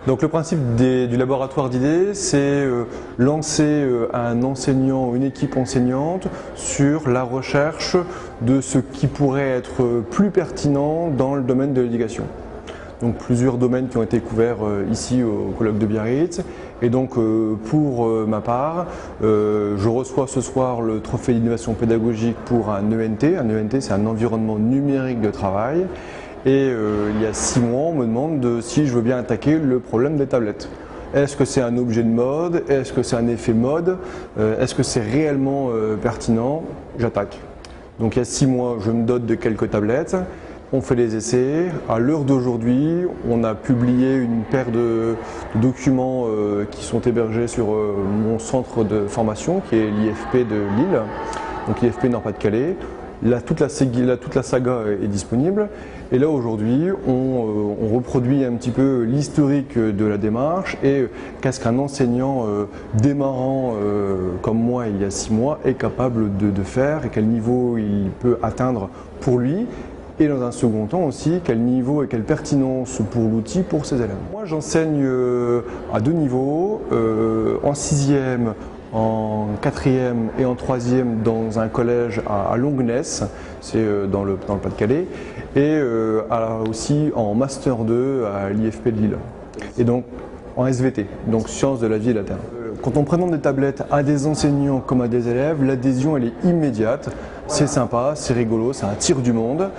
Donc le principe du laboratoire d'idées, c'est lancer un enseignant ou une équipe enseignante sur la recherche de ce qui pourrait être plus pertinent dans le domaine de l'éducation. Donc plusieurs domaines qui ont été couverts ici au colloque de Biarritz. Et donc pour ma part, je reçois ce soir le trophée d'innovation pédagogique pour un ENT. Un ENT, c'est un environnement numérique de travail. Et il y a 6 mois, on me demande si je veux bien attaquer le problème des tablettes. Est-ce que c'est un objet de mode? Est-ce que c'est un effet mode? Est-ce que c'est réellement pertinent? J'attaque. Donc il y a 6 mois, je me dote de quelques tablettes. On fait les essais. À l'heure d'aujourd'hui, on a publié une paire de documents qui sont hébergés sur mon centre de formation, qui est l'IFP de Lille, donc l'IFP Nord-Pas-de-Calais. Toute la saga est disponible. Et là aujourd'hui, on reproduit un petit peu l'historique de la démarche et qu'est-ce qu'un enseignant démarrant comme moi il y a 6 mois est capable de faire et quel niveau il peut atteindre pour lui. Et dans un second temps aussi, quel niveau et quelle pertinence pour l'outil pour ses élèves. Moi j'enseigne à 2 niveaux, en 6e, en 4e et en 3e dans un collège à Longuenesse, c'est dans le Pas-de-Calais, et aussi en Master 2 à l'IFP de Lille. Et donc en SVT, donc Sciences de la vie et de la Terre. Quand on présente des tablettes à des enseignants comme à des élèves, l'adhésion elle est immédiate. C'est sympa, c'est rigolo, ça attire du monde,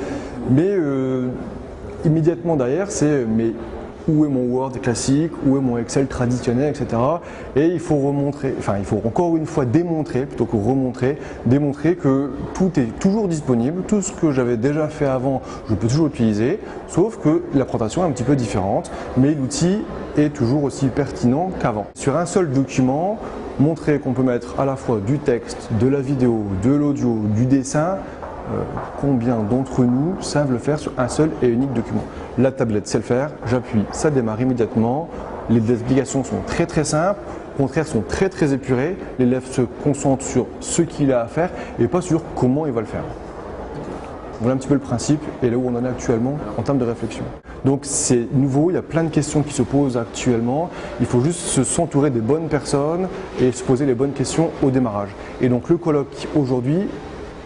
mais immédiatement derrière c'est mais où est mon Word classique, où est mon Excel traditionnel, etc. Et il faut remontrer, enfin il faut encore une fois démontrer, plutôt que remontrer, démontrer que tout est toujours disponible, tout ce que j'avais déjà fait avant, je peux toujours l'utiliser, sauf que la présentation est un petit peu différente, mais l'outil est toujours aussi pertinent qu'avant. Sur un seul document, montrer qu'on peut mettre à la fois du texte, de la vidéo, de l'audio, du dessin, combien d'entre nous savent le faire sur un seul et unique document? La tablette sait le faire, j'appuie, ça démarre immédiatement, les explications sont très simples, au contraire sont très épurées, l'élève se concentre sur ce qu'il a à faire et pas sur comment il va le faire. Voilà un petit peu le principe et là où on en est actuellement en termes de réflexion. Donc c'est nouveau, il y a plein de questions qui se posent actuellement, il faut juste s'entourer des bonnes personnes et se poser les bonnes questions au démarrage. Et donc le colloque aujourd'hui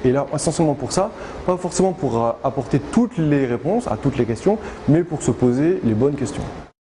est là essentiellement pour ça, pas forcément pour apporter toutes les réponses à toutes les questions, mais pour se poser les bonnes questions.